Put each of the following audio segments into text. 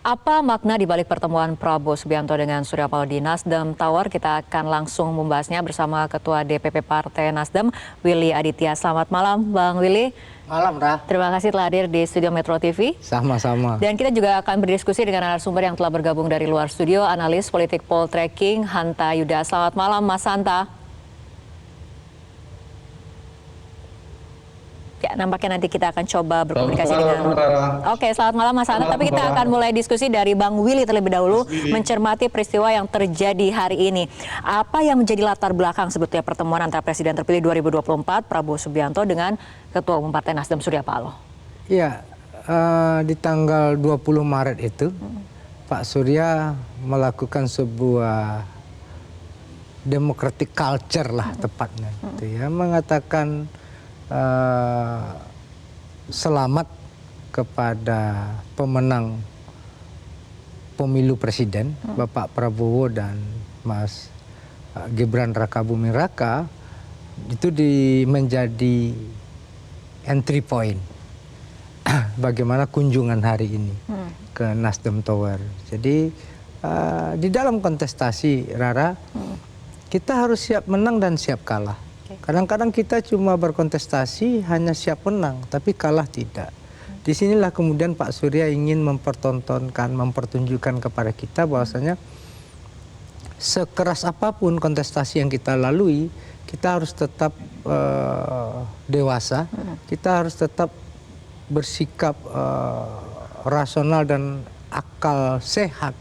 Apa makna di balik pertemuan Prabowo Subianto dengan Surya Paloh di Nasdem Tower? Kita akan langsung membahasnya bersama Ketua DPP Partai Nasdem, Willy Aditya. Selamat malam, Bang Willy. Malam, Ra. Terima kasih telah hadir di Studio Metro TV. Sama-sama. Dan kita juga akan berdiskusi dengan narasumber yang telah bergabung dari luar studio, analis politik Poltreking, Hanta Yuda. Selamat malam, Mas Hanta. Ya, nampaknya nanti kita akan coba berkomunikasi dengan... Oke, selamat malam Mas Hanta. Tapi kita akan mulai diskusi dari Bang Willy terlebih dahulu, mencermati peristiwa yang terjadi hari ini. Apa yang menjadi latar belakang sebetulnya pertemuan antara Presiden terpilih 2024, Prabowo Subianto, dengan Ketua Umum Partai Nasdem, Surya Paloh? Iya, di tanggal 20 Maret itu, Pak Surya melakukan sebuah democratic culture lah tepatnya. Gitu ya, mengatakan selamat kepada pemenang pemilu presiden Bapak Prabowo dan Mas Gibran Rakabuming Raka. Itu menjadi entry point bagaimana kunjungan hari ini ke Nasdem Tower. Jadi di dalam kontestasi, Rara, kita harus siap menang dan siap kalah. Kadang-kadang kita cuma berkontestasi hanya siap menang, tapi kalah tidak. Disinilah kemudian Pak Surya ingin mempertontonkan, mempertunjukkan kepada kita bahwasanya sekeras apapun kontestasi yang kita lalui, kita harus tetap dewasa, kita harus tetap bersikap rasional dan akal sehat.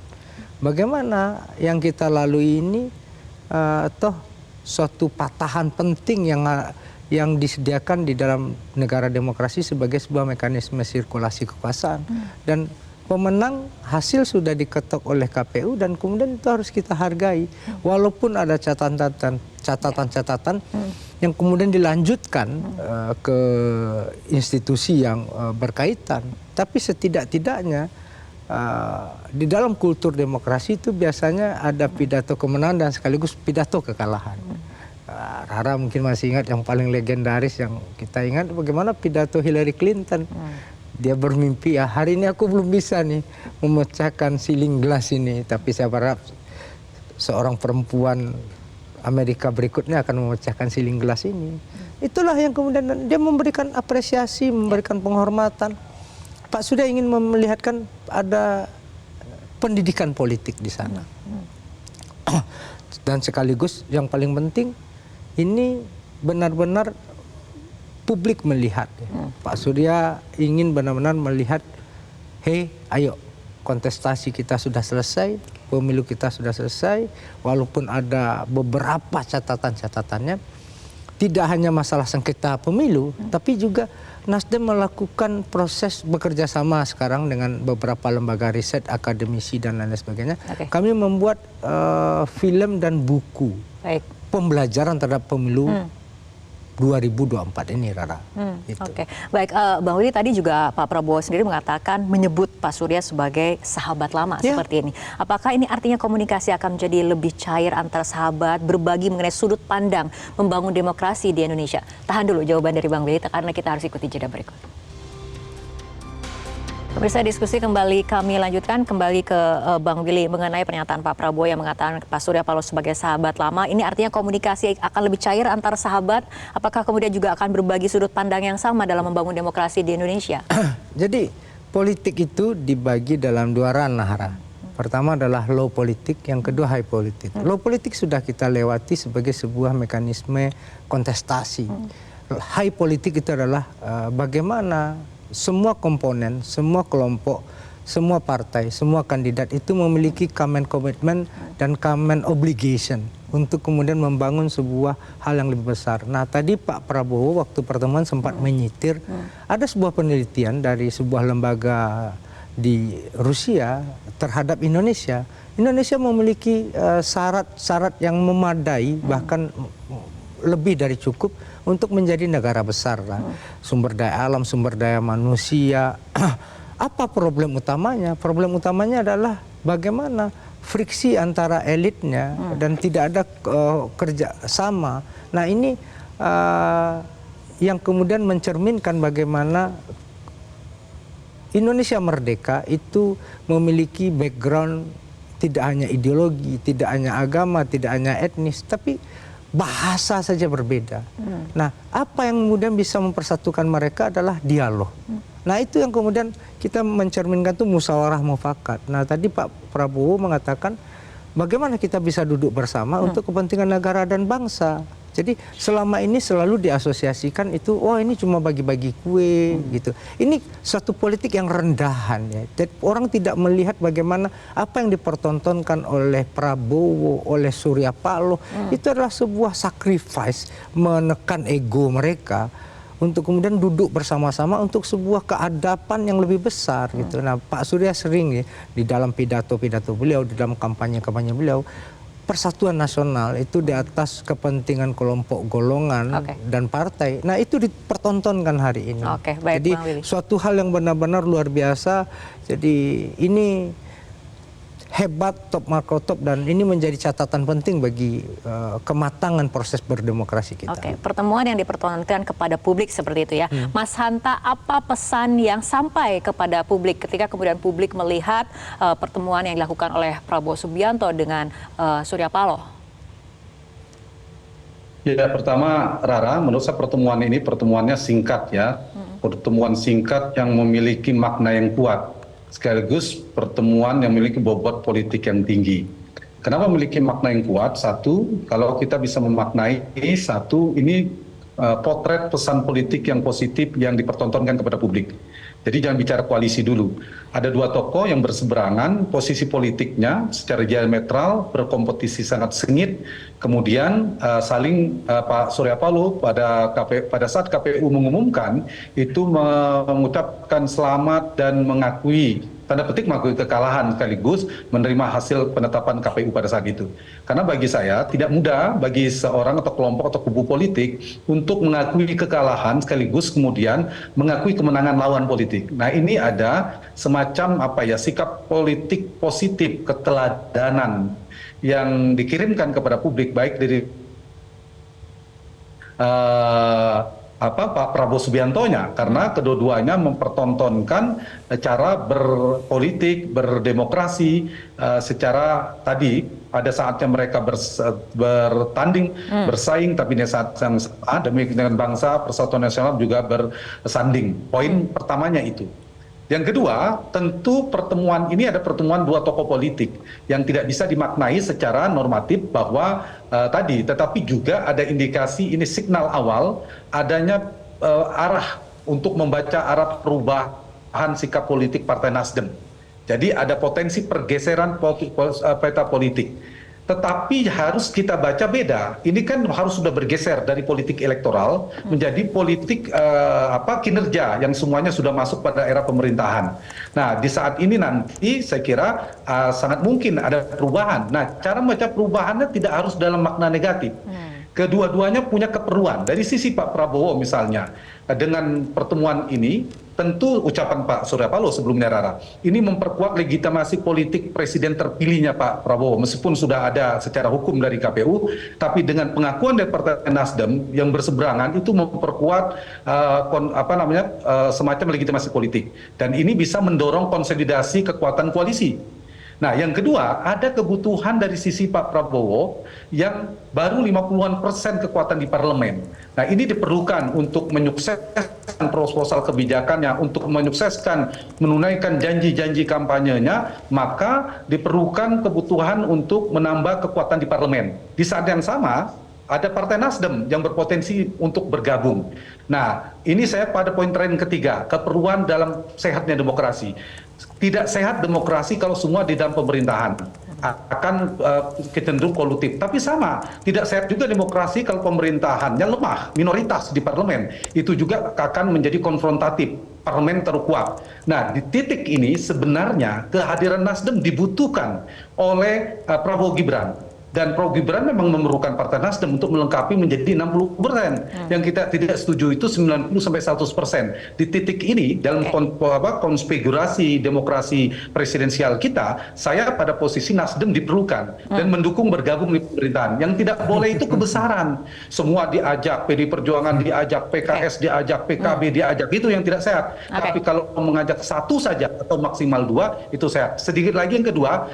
Bagaimana yang kita lalui ini toh suatu patahan penting yang disediakan di dalam negara demokrasi sebagai sebuah mekanisme sirkulasi kekuasaan. Dan pemenang hasil sudah diketok oleh KPU dan kemudian itu harus kita hargai. Walaupun ada catatan-catatan yang kemudian dilanjutkan ke institusi yang berkaitan. Tapi setidak-tidaknya di dalam kultur demokrasi itu biasanya ada pidato kemenangan dan sekaligus pidato kekalahan. Rara mungkin masih ingat yang paling legendaris yang kita ingat bagaimana pidato Hillary Clinton. Dia bermimpi, ya hari ini aku belum bisa nih memecahkan ceiling gelas ini, tapi saya berharap seorang perempuan Amerika berikutnya akan memecahkan ceiling gelas ini. Itulah yang kemudian dia memberikan apresiasi, memberikan penghormatan. Pak Surya ingin melihatkan ada pendidikan politik di sana. Dan sekaligus yang paling penting, ini benar-benar publik melihat. Pak Surya ingin benar-benar melihat, hei ayo kontestasi kita sudah selesai, pemilu kita sudah selesai, walaupun ada beberapa catatan-catatannya, tidak hanya masalah sengketa pemilu, tapi juga Nasdem melakukan proses bekerja sama sekarang dengan beberapa lembaga riset, akademisi dan lain sebagainya. Kami membuat film dan buku pembelajaran terhadap pemilu 2024 ini, Rara. Oke, baik, Bang Willy, tadi juga Pak Prabowo sendiri mengatakan menyebut Pak Surya sebagai sahabat lama seperti ini. Apakah ini artinya komunikasi akan menjadi lebih cair antar sahabat, berbagi mengenai sudut pandang membangun demokrasi di Indonesia? Tahan dulu jawaban dari Bang Willy karena kita harus ikuti jeda berikut. Pemirsa, diskusi kembali kami lanjutkan kembali ke Bang Willy mengenai pernyataan Pak Prabowo yang mengatakan Pak Surya Paloh sebagai sahabat lama. Ini artinya komunikasi akan lebih cair antar sahabat. Apakah kemudian juga akan berbagi sudut pandang yang sama dalam membangun demokrasi di Indonesia? Jadi politik itu dibagi dalam dua ranah. Pertama adalah low politik, yang kedua high politik. Low politik sudah kita lewati sebagai sebuah mekanisme kontestasi. High politik itu adalah bagaimana semua komponen, semua kelompok, semua partai, semua kandidat itu memiliki common commitment dan common obligation untuk kemudian membangun sebuah hal yang lebih besar. Nah, tadi Pak Prabowo waktu pertemuan sempat menyitir, ada sebuah penelitian dari sebuah lembaga di Rusia terhadap Indonesia. Indonesia memiliki syarat-syarat yang memadai, bahkan lebih dari cukup untuk menjadi negara besar. Sumber daya alam, sumber daya manusia. Apa problem utamanya? Problem utamanya adalah bagaimana friksi antara elitnya dan tidak ada kerja sama. Nah, ini yang kemudian mencerminkan bagaimana Indonesia merdeka itu memiliki background tidak hanya ideologi, tidak hanya agama, tidak hanya etnis, tapi bahasa saja berbeda. Nah, apa yang kemudian bisa mempersatukan mereka adalah dialog. Nah, itu yang kemudian kita mencerminkan itu musyawarah mufakat. Nah, tadi Pak Prabowo mengatakan bagaimana kita bisa duduk bersama untuk kepentingan negara dan bangsa. Jadi selama ini selalu diasosiasikan itu, oh ini cuma bagi-bagi kue gitu. Ini suatu politik yang rendahan ya. Jadi orang tidak melihat bagaimana apa yang dipertontonkan oleh Prabowo, oleh Surya Paloh itu adalah sebuah sacrifice menekan ego mereka untuk kemudian duduk bersama-sama untuk sebuah keadapan yang lebih besar gitu. Nah, Pak Surya sering ya, di dalam pidato-pidato beliau, di dalam kampanye-kampanye beliau, persatuan nasional itu di atas kepentingan kelompok golongan dan partai. Nah, itu dipertontonkan hari ini. Baik, jadi suatu hal yang benar-benar luar biasa. Jadi ini hebat, top marko top, dan ini menjadi catatan penting bagi kematangan proses berdemokrasi kita. Pertemuan yang dipertontonkan kepada publik seperti itu ya. Mas Hanta, apa pesan yang sampai kepada publik ketika kemudian publik melihat pertemuan yang dilakukan oleh Prabowo Subianto dengan Surya Paloh? Ya, pertama Rara, menurut saya pertemuannya singkat ya. Pertemuan singkat yang memiliki makna yang kuat. Sekaligus pertemuan yang memiliki bobot politik yang tinggi. Kenapa memiliki makna yang kuat? Satu, kalau kita bisa memaknai ini potret pesan politik yang positif yang dipertontonkan kepada publik. Jadi jangan bicara koalisi dulu. Ada dua tokoh yang berseberangan, posisi politiknya secara diametral, berkompetisi sangat sengit. Kemudian saling Pak Surya Paloh pada saat KPU mengumumkan itu mengucapkan selamat dan mengakui, tanda petik mengakui kekalahan sekaligus menerima hasil penetapan KPU pada saat itu. Karena bagi saya tidak mudah bagi seorang atau kelompok atau kubu politik untuk mengakui kekalahan sekaligus kemudian mengakui kemenangan lawan politik. Nah, ini ada semacam sikap politik positif, keteladanan yang dikirimkan kepada publik baik dari Pak Prabowo Subiantonya, karena kedua-duanya mempertontonkan cara berpolitik, berdemokrasi secara tadi pada saatnya mereka bertanding, bersaing, tapi di saat yang sama demi kepentingan bangsa, persatuan nasional juga bersanding. Poin pertamanya itu. Yang kedua, tentu pertemuan ini ada pertemuan dua tokoh politik yang tidak bisa dimaknai secara normatif bahwa tetapi juga ada indikasi ini signal awal adanya arah untuk membaca arah perubahan sikap politik Partai Nasdem. Jadi ada potensi pergeseran peta politik. Tetapi harus kita baca beda. Ini kan harus sudah bergeser dari politik elektoral menjadi politik kinerja yang semuanya sudah masuk pada era pemerintahan. Nah, di saat ini nanti saya kira sangat mungkin ada perubahan. Nah, cara membaca perubahannya tidak harus dalam makna negatif. Kedua-duanya punya keperluan. Dari sisi Pak Prabowo misalnya, dengan pertemuan ini, tentu ucapan Pak Surya Paloh sebelumnya Rara, ini memperkuat legitimasi politik presiden terpilihnya Pak Prabowo. Meskipun sudah ada secara hukum dari KPU, tapi dengan pengakuan dari Partai Nasdem yang berseberangan itu memperkuat semacam legitimasi politik. Dan ini bisa mendorong konsolidasi kekuatan koalisi. Nah, yang kedua, ada kebutuhan dari sisi Pak Prabowo yang baru 50-an% kekuatan di parlemen. Nah, ini diperlukan untuk menyukseskan proposal kebijakannya, untuk menyukseskan menunaikan janji-janji kampanyenya, maka diperlukan kebutuhan untuk menambah kekuatan di parlemen. Di saat yang sama, ada Partai Nasdem yang berpotensi untuk bergabung. Nah, ini saya pada poin terakhir ketiga, keperluan dalam sehatnya demokrasi. Tidak sehat demokrasi kalau semua di dalam pemerintahan akan cenderung kolutif. Tapi sama, tidak sehat juga demokrasi kalau pemerintahannya lemah, minoritas di parlemen. Itu juga akan menjadi konfrontatif, parlemen terkuat. Nah, di titik ini sebenarnya kehadiran Nasdem dibutuhkan oleh Prabowo Gibran. Dan Pro Gibran memang memerlukan Partai Nasdem untuk melengkapi menjadi 60%. Yang kita tidak setuju itu 90-100%. Di titik ini dalam konfigurasi demokrasi presidensial kita, saya pada posisi Nasdem diperlukan dan mendukung bergabung di pemerintahan. Yang tidak boleh itu kebesaran. Semua diajak, PD Perjuangan diajak, PKS diajak, PKB diajak, itu yang tidak sehat. Tapi kalau mengajak satu saja atau maksimal dua, itu sehat. Sedikit lagi yang kedua,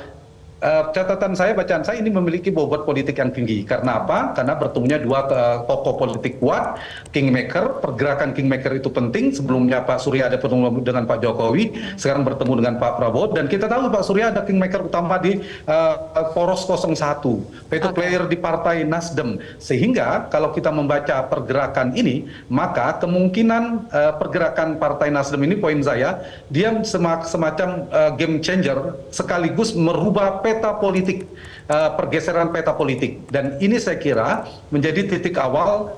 catatan saya, bacaan saya ini memiliki bobot politik yang tinggi. Karena apa? Karena bertemunya dua tokoh politik kuat, kingmaker, pergerakan kingmaker itu penting. Sebelumnya Pak Surya ada pertemuan dengan Pak Jokowi, sekarang bertemu dengan Pak Prabowo. Dan kita tahu Pak Surya ada kingmaker utama di poros 01, veto player di Partai Nasdem. Sehingga kalau kita membaca pergerakan ini, maka kemungkinan pergerakan Partai Nasdem ini, poin saya, dia semacam game changer, sekaligus merubah peta politik, pergeseran peta politik. Dan ini saya kira menjadi titik awal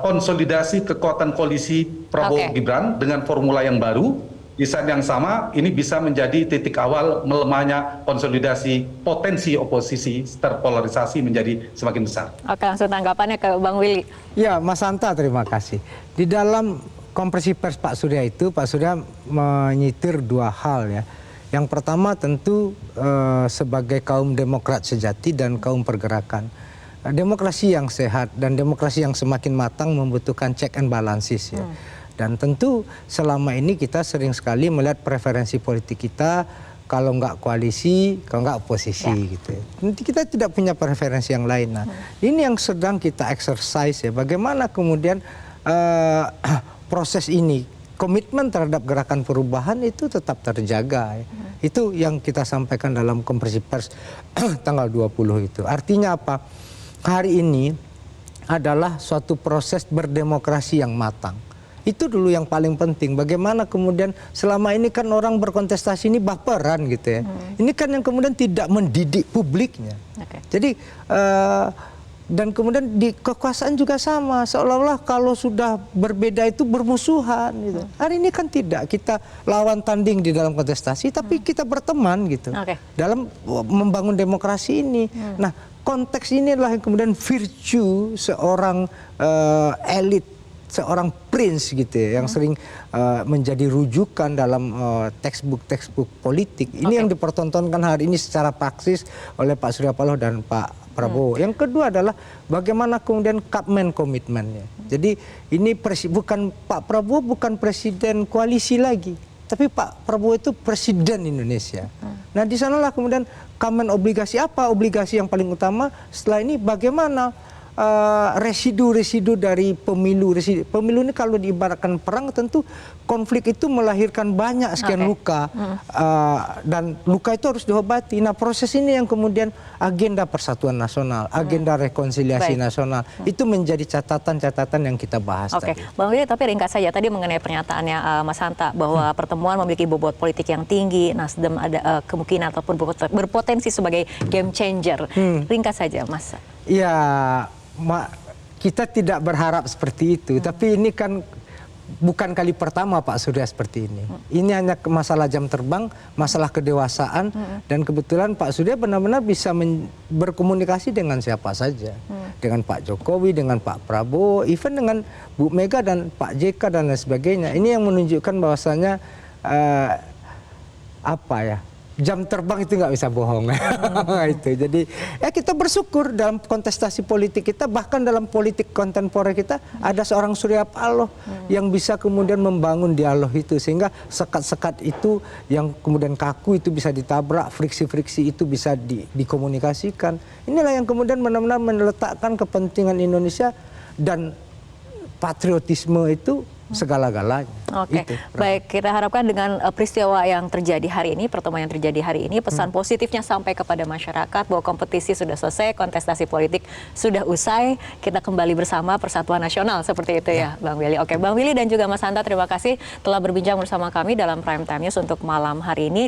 konsolidasi kekuatan koalisi Prabowo Gibran dengan formula yang baru. Di saat yang sama, ini bisa menjadi titik awal melemahnya konsolidasi potensi oposisi, terpolarisasi menjadi semakin besar. Oke, langsung tanggapannya ke Bang Willy. Ya, Mas Hanta, terima kasih. Di dalam konferensi pers Pak Surya itu, Pak Surya menyitir dua hal ya. Yang pertama tentu sebagai kaum demokrat sejati dan kaum pergerakan. Demokrasi yang sehat dan demokrasi yang semakin matang membutuhkan check and balances ya. Dan tentu selama ini kita sering sekali melihat preferensi politik kita, kalau nggak koalisi, kalau nggak oposisi gitu. Nanti kita tidak punya preferensi yang lain. Nah, ini yang sedang kita exercise ya. Bagaimana kemudian proses ini, komitmen terhadap gerakan perubahan itu tetap terjaga ya. Itu yang kita sampaikan dalam konferensi pers tanggal 20 itu. Artinya apa? Hari ini adalah suatu proses berdemokrasi yang matang. Itu dulu yang paling penting. Bagaimana kemudian selama ini kan orang berkontestasi ini baperan gitu ya. Ini kan yang kemudian tidak mendidik publiknya. Jadi dan kemudian di kekuasaan juga sama, seolah-olah kalau sudah berbeda itu bermusuhan gitu. Hari ini kan tidak, kita lawan tanding di dalam kontestasi, tapi kita berteman gitu dalam membangun demokrasi ini. Nah, konteks ini adalah yang kemudian virtue seorang elit, seorang prince gitu ya, yang sering menjadi rujukan dalam textbook politik. Ini yang dipertontonkan hari ini secara praksis oleh Pak Surya Paloh dan Pak Prabowo. Yang kedua adalah bagaimana kemudian Kapmen komitmennya. Jadi ini bukan Pak Prabowo bukan presiden koalisi lagi, tapi Pak Prabowo itu presiden Indonesia. Nah, di sanalah kemudian Kapmen obligasi apa? Obligasi yang paling utama setelah ini bagaimana residu-residu dari pemilu. Pemilu ini kalau diibaratkan perang, tentu konflik itu melahirkan banyak sekian luka, dan luka itu harus diobati. Nah, proses ini yang kemudian agenda persatuan nasional, agenda rekonsiliasi nasional, itu menjadi catatan-catatan yang kita bahas tadi. Bang Willy, tapi ringkas saja tadi mengenai pernyataannya Mas Hanta bahwa pertemuan memiliki bobot politik yang tinggi, Nasdem ada kemungkinan ataupun berpotensi sebagai game changer. Ringkas saja, Mas. Ya, kita tidak berharap seperti itu, tapi ini kan bukan kali pertama Pak Surya seperti ini. Ini hanya masalah jam terbang, masalah kedewasaan, dan kebetulan Pak Surya benar-benar bisa berkomunikasi dengan siapa saja. Dengan Pak Jokowi, dengan Pak Prabowo, even dengan Bu Mega dan Pak JK dan lain sebagainya. Ini yang menunjukkan bahwasanya jam terbang itu nggak bisa bohong. Itu. Jadi ya kita bersyukur dalam kontestasi politik kita, bahkan dalam politik kontemporer kita ada seorang Surya Paloh yang bisa kemudian membangun dialog itu, sehingga sekat-sekat itu yang kemudian kaku itu bisa ditabrak, friksi-friksi itu bisa dikomunikasikan. Inilah yang kemudian benar-benar meletakkan kepentingan Indonesia dan patriotisme itu segala-galanya. Baik, kita harapkan dengan peristiwa yang terjadi hari ini, pertemuan yang terjadi hari ini, pesan positifnya sampai kepada masyarakat bahwa kompetisi sudah selesai, kontestasi politik sudah usai, kita kembali bersama persatuan nasional, seperti itu ya Bang Willy. Bang Willy dan juga Mas Hanta, terima kasih telah berbincang bersama kami dalam Prime Time News untuk malam hari ini.